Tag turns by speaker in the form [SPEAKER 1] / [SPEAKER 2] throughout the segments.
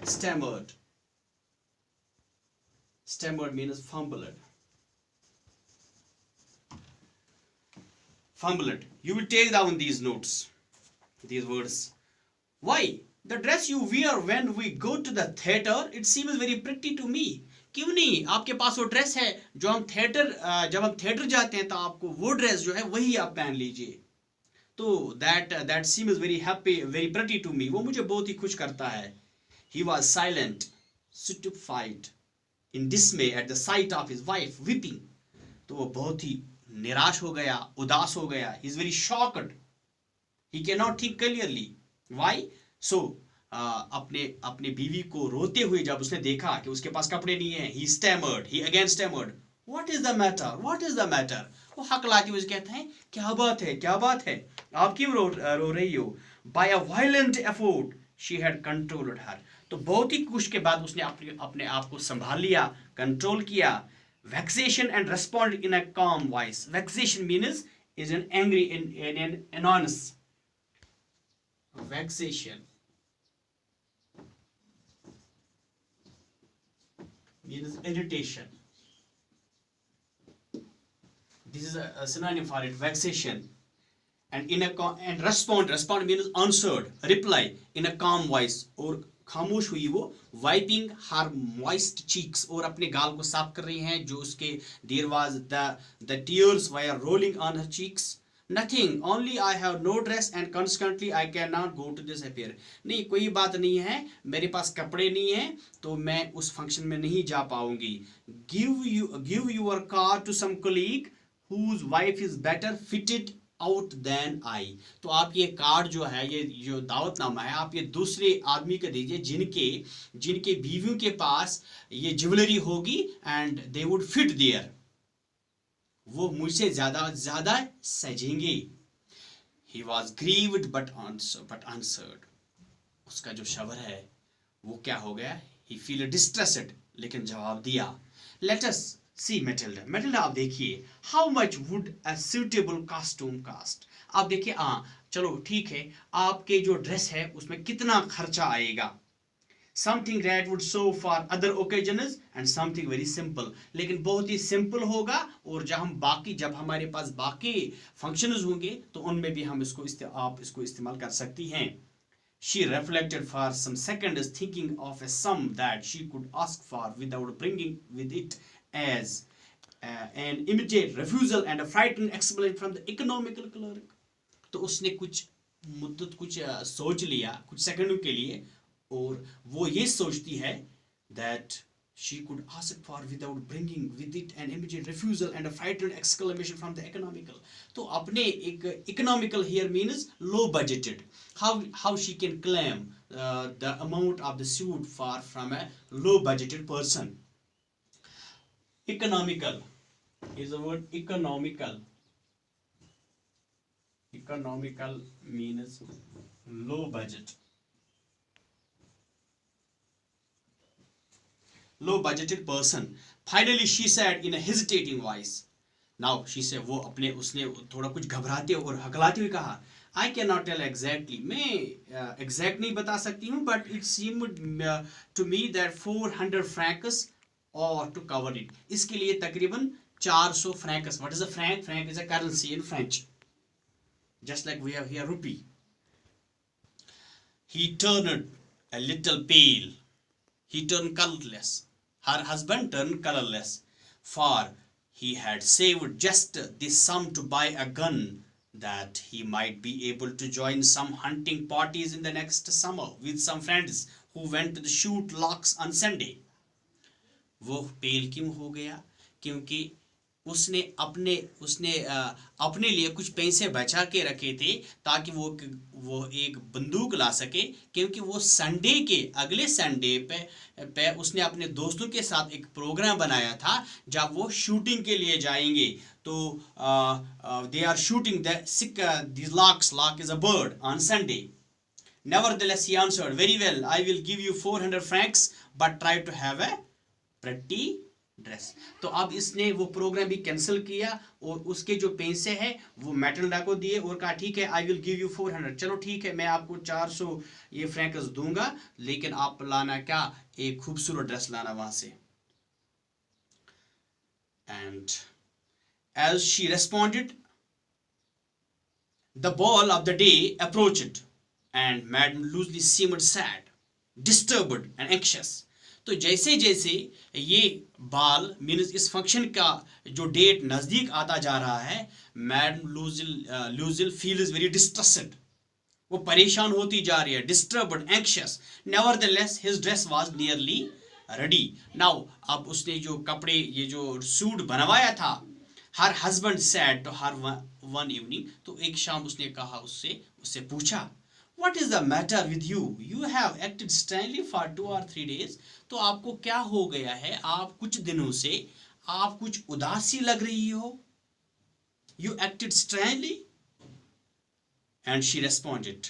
[SPEAKER 1] Stammered. Stammered means fumbled. Fumbled. You will take down these notes, these words. Why? The dress you wear when we go to the theater, it seems very pretty to me. क्यों नहीं, आपके पास वो dress है जो हम theatre, जब हम theatre जाते हैं तो आपको वो ड्रेस जो है वही आप पहन लीजिए. तो that seems very happy, very pretty to me. वो मुझे बहुत ही खुश करता है. He was silent, stupefied, in dismay at the sight of his wife weeping. तो वो बहुत ही निराश हो गया, उदास हो गया. He is very shocked. He cannot think clearly. Why? So अपने बीवी को रोते हुए जब उसने देखा कि उसके पास कपड़े नहीं है, he stammered. He again stammered. What is the matter? What is the matter? वो हकलाते हुए कहते हैं, क्या बात है, क्या बात है, आप क्यों रो रही हो? By a violent effort, she had controlled her. तो बहुत ही कुछ के बाद उसने अपने आप को संभाल लिया, कंट्रोल किया. Vexation and responded in a calm voice. Vexation means is an angry in an annoyance. Vexation means irritation. This is a synonym for it, vexation. And and respond means answered, reply in a calm voice. और खामोश हुई वो, wiping her moist cheeks, और अपने गाल को साफ कर रही हैं जो उसके there was the tears were rolling on her cheeks. Nothing, only I have no dress and consequently I cannot go to this affair. नहीं, कोई बात नहीं है, मेरे पास कपड़े नहीं हैं तो मैं उस फंक्शन में नहीं जा पाऊंगी. Give your card to some colleague whose wife is better fitted out than I. तो आप ये कार्ड जो है, ये जो दावतनामा है, आप ये दूसरे आदमी को दीजिए जिनके बीवियों के पास ये ज्वेलरी होगी and they would fit there. वो मुझसे ज्यादा सजेंगे. He was grieved but answered. उसका जो शबर है वो क्या हो गया? He feel distressed, लेकिन जवाब दिया. Let us see Matilda. Matilda आप देखिए, how much would a suitable costume cost? आप देखिए, चलो ठीक है, आपके जो ड्रेस है उसमें कितना खर्चा आएगा. Something that would show for other occasions and something very simple. लेकिन बहुत ही सिंपल होगा, और जब हमारे पास बाकी फंक्शंस होंगे तो उनमें भी हम आप इसको इस्तेमाल कर सकती हैं. She reflected for some seconds, thinking of a sum that she could ask for without bringing with it as an immediate refusal and a frightened explanation from the economical clerk. तो उसने कुछ सोच लिया कुछ सेकंडों के लिए, और वो ये सोचती है that she could ask for without bringing with it an immediate refusal and a frightened exclamation from the economical. तो अपने एक economical here means low budgeted. How she can claim the amount of the suit from a low budgeted person. Economical is the word economical. Economical means low budget. Low budgeted person. Finally she said in a hesitating voice. Now she said, उसने थोड़ा कुछ घबराते और हकलाते हुए कहा, I cannot tell exactly. मैं exact नहीं बता सकती हूँ, but it seemed to me that 400 francs ought to cover it. इसके लिए तकरीबन 400 francs. What is a franc? Franc is a currency in French. Just like we have here rupee. He turned a little pale. He turned colorless. Her husband turned colorless, for he had saved just this sum to buy a gun that he might be able to join some hunting parties in the next summer with some friends who went to the shoot larks on Sunday. वो पेल क्यों हो गया? क्योंकि उसने अपने लिए कुछ पैसे बचा के रखे थे ताकि वो एक बंदूक ला सके, क्योंकि वो संडे के अगले संडे पे उसने अपने दोस्तों के साथ एक प्रोग्राम बनाया था जब वो शूटिंग के लिए जाएंगे. तो they are shooting these larks. Lark is a bird on Sunday. Nevertheless, he answered, very well, I will give you 400 francs, but try to have a pretty dress. तो अब इसने वो प्रोग्राम भी कैंसिल किया और उसके जो पैसे हैं वो मैटिल्डा को दिए और कहा ठीक है आई विल गिव यू 400, चलो ठीक है मैं आपको 400 ये फ्रैंक्स दूंगा, लेकिन आप लाना क्या, एक खूबसूरत ड्रेस लाना वहां से। And as she responded, the ball of the day approached, and Madame Loosely seemed sad, disturbed, and anxious. तो जैसे जैसे ये बाल मीन्स इस फंक्शन का जो डेट नजदीक आता जा रहा है, madam Loisel feels very distressed, वो परेशान होती जा रही है, disturbed, anxious. Nevertheless his dress was nearly ready. Now अब उसने जो कपड़े ये जो सूट बनवाया था, her husband said to her one evening, तो एक शाम उसने कहा उससे पूछा, what is the matter with you, you have acted strangely for 2 or 3 days, तो आपको क्या हो गया है, आप कुछ दिनों से आप कुछ उदासी लग रही हो, you acted strangely. And she responded,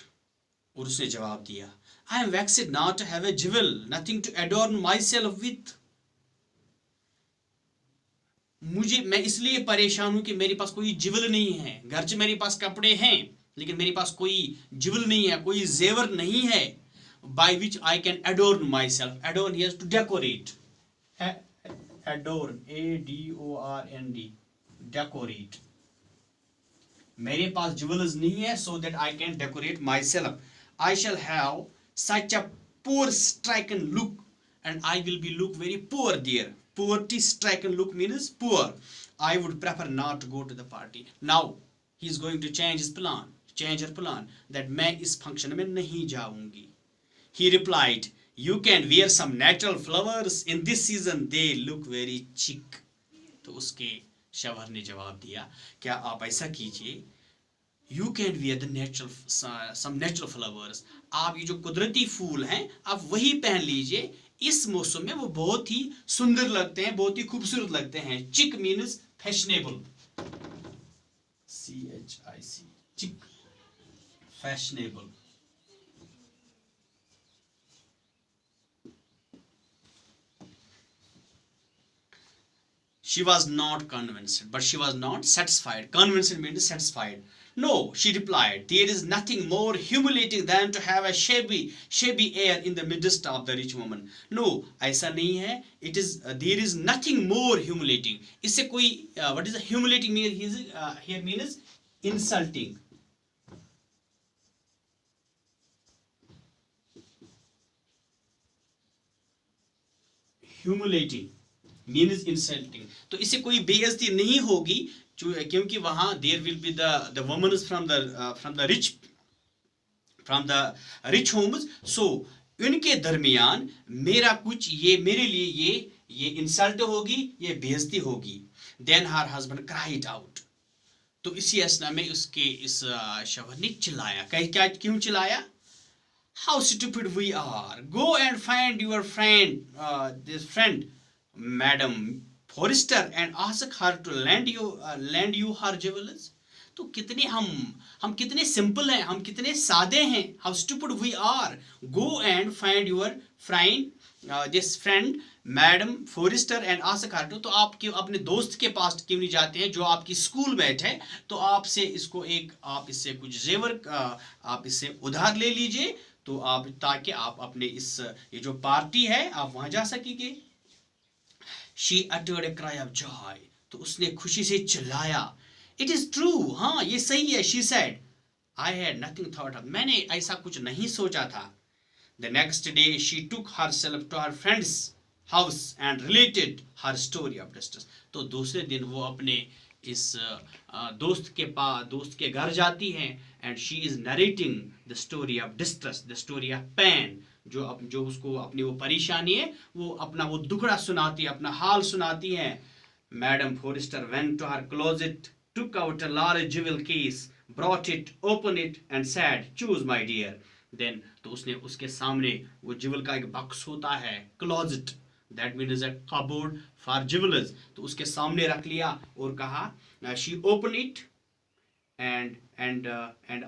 [SPEAKER 1] और उसने जवाब दिया, I am vexed not to have a jewel, nothing to adorn myself with. मैं इसलिए परेशान हूं कि मेरे पास कोई ज्वेल नहीं है, घर से मेरे पास कपड़े हैं लेकिन मेरे पास कोई ज्वेल नहीं है, कोई जेवर नहीं है, by which I can adorn myself. Adorn here to decorate, adorn ADORND, decorate. मेरे पास ज्वेल्स नहीं है so that I can decorate myself. I shall have such a poor stricken look and I will be look very poor there. Poverty stricken look means poor. I would prefer not to go to the party. Now he is going to change her plan that मैं इस function में नहीं जाऊंगी। He replied, you can wear some natural flowers in this season, they look very chic. तो उसके शवहर ने जवाब दिया, क्या आप ऐसा कीजिए, you can wear the natural some natural flowers, आप ये जो कुदरती फूल हैं आप वही पहन लीजिए, इस मौसम में वो बहुत ही सुंदर लगते हैं, बहुत ही खूबसूरत लगते हैं। चिक मीन्स फैशनेबल, CHIC, चिक, fashionable. She was not convinced, but she was not satisfied. Convinced means satisfied. No, she replied, there is nothing more humiliating than to have a shabby air in the midst of the rich woman. No, ऐसा नहीं है। It is there is nothing more humiliating. इससे कोई what is the humiliating mean here means insulting. Humiliating means insulting. तो इससे कोई बेइज्जती नहीं होगी क्योंकि वहां there will be the womens from the rich homes, so इनके दरमियान मेरा कुछ ये मेरे लिए ये इंसल्ट होगी, ये बेइज्जती होगी। Then her husband cried out, तो इसी असना में उसके इस शवहर ने चिल्लाया, क्या क्यों चिल्लाया, how stupid we are, go and find your friend madam Forestier and ask her to lend you her jewels. तो कितने हम कितने सिंपल हैं, हम कितने सादे हैं, how stupid we are, go and find your this friend madam Forestier and ask her to, तो आप क्यों अपने दोस्त के पास क्यों नहीं जाते हैं जो आपकी स्कूल मेट है, तो आपसे इसको आप इससे कुछ जेवर आप इससे उधार ले लीजिए, तो आप ताकि आप अपने इस ये जो पार्टी है आप वहां जा सकेंगे। She uttered a cry of joy, तो उसने खुशी से चिल्लाया, It is true, हाँ ये सही है, she said, I had nothing thought of, मैंने ऐसा कुछ नहीं सोचा था। The next day she took herself to her friend's house and related her story of distress, तो दूसरे दिन वो अपने इस दोस्त के घर जाती हैं and she is narrating the story of distress, the story of pain, जो उसको अपनी वो परेशानी है वो अपना वो दुखड़ा सुनाती है, अपना हाल सुनाती है। Madam Forestier went to her closet, took out a large jewel case, brought it, opened it and said, choose my dear. Then तो उसने उसके सामने वो ज्वेल का एक बॉक्स होता है, closet, that means a cupboard for jewels, तो उसके सामने रख लिया और कहा, she opened it and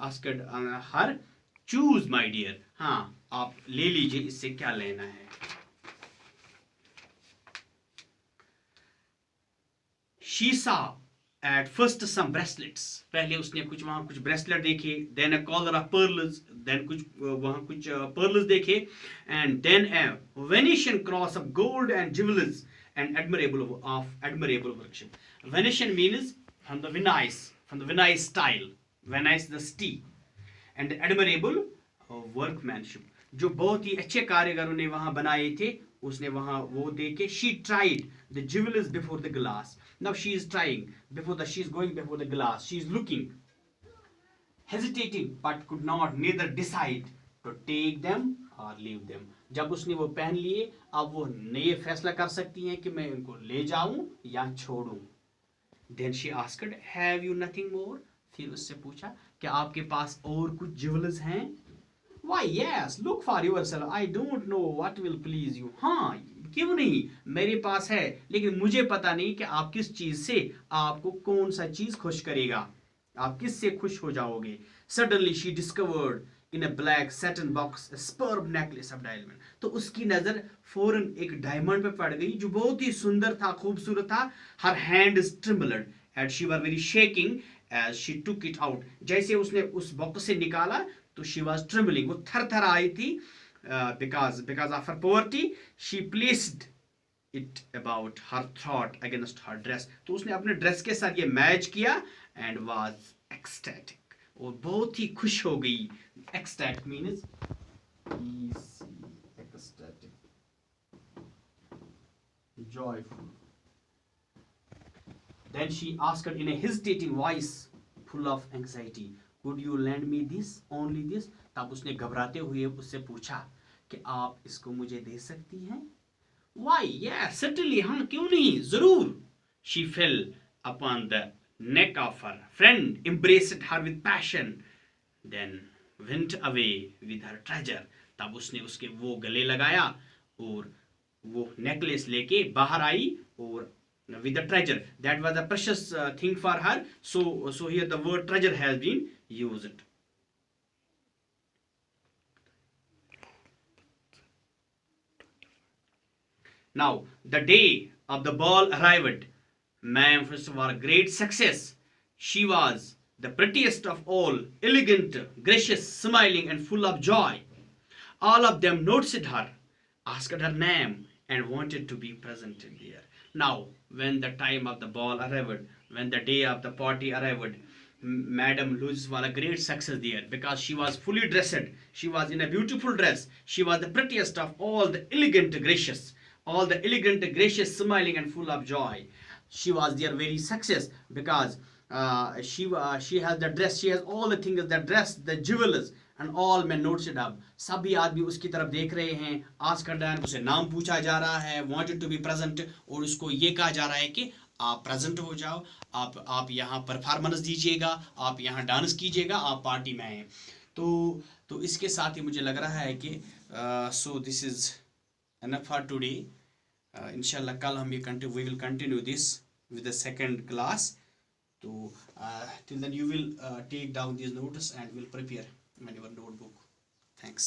[SPEAKER 1] asked her, choose my dear, हाँ आप ले लीजिए, इससे क्या लेना है। she saw at first some bracelets, पहले उसने कुछ वहाँ कुछ ब्रेसलेट देखे, then a collar of pearls, then कुछ वहाँ कुछ pearls देखे, and then a Venetian cross of gold and jewels and admirable workmanship. Venetian means from the Venice style, Venice the city, and admirable workmanship, जो बहुत ही अच्छे कारीगरों ने वहाँ बनाए थे, उसने वहाँ वो देखे. She tried the jewels before the glass. Now she is trying she is going before the glass. She is looking, hesitating, but could not neither decide to take them or leave them. जब उसने वो पहन लिए, अब वो नए फैसला कर सकती हैं कि मैं इनको ले जाऊं या छोड़ूं. Then she asked, have you nothing more? फिर उससे पूछा, क्या आपके पास और कुछ ज्वेलर्स हैं? Why yes, look for yourself. I don't know what will please you. हाँ, क्यों नहीं, मेरे पास है, लेकिन मुझे पता नहीं कि आप किस चीज से, आपको कौन सा चीज खुश करेगा, आप किस से खुश हो जाओगे. Suddenly she discovered in a black satin box a superb necklace of diamond. तो उसकी नजर फौरन एक डायमंड पे पड़ गई जो बहुत ही सुंदर था, खूबसूरत था. Her hands trembled and she was very shaking as she took it out. जैसे उसने उस बॉक्स से निकाला तो she was trembling, वो थर थर आई थी. Because of her poverty, she placed it about her throat against her dress. तो उसने अपने ड्रेस के साथ ये मैच किया and was ecstatic, और बहुत ही खुश हो गई. Ecstatic means ecstatic, joyful. Then she asked in a hesitating voice, full of anxiety, could you lend me this, only this? तब उसने घबराते हुए उससे पूछा कि आप इसको मुझे दे सकती हैं? Why yes, certainly, हाँ क्यों नहीं, जरूर. She fell upon the neck of her friend, embraced her with passion, then went away with her treasure. तब उसने उसके वो गले लगाया और वो नेकलेस लेके बाहर आई, और with the treasure, that was a precious thing for her. So here the word treasure has been used. Now the day of the ball arrived. Ma'am was a great success. She was the prettiest of all, elegant, gracious, smiling, and full of joy. All of them noticed her, asked her name, and wanted to be present there. Now, when the time of the ball arrived, when the day of the party arrived, Madam Luz was a great success there because she was fully dressed. She was in a beautiful dress. She was the prettiest of all the elegant, gracious, smiling, and full of joy. She was there very success because she has the dress, she has all the things, the dress, the jewels, and all men noticed up. सभी आदमी उसकी तरफ देख रहे हैं. Ask कर रहे हैं, उसे नाम पूछा जा रहा है, wanted to be present, और उसको ये कहा जा रहा है कि आप प्रेजेंट हो जाओ, आप यहाँ परफॉर्मेंस दीजिएगा, आप यहाँ डांस कीजिएगा, आप पार्टी में आए. तो इसके साथ ही मुझे लग रहा है कि so this is enough for today. इंशाल्लाह कल हम ये we will continue this with the second class. So till then you will take down these notes and will prepare your notebook. Thanks.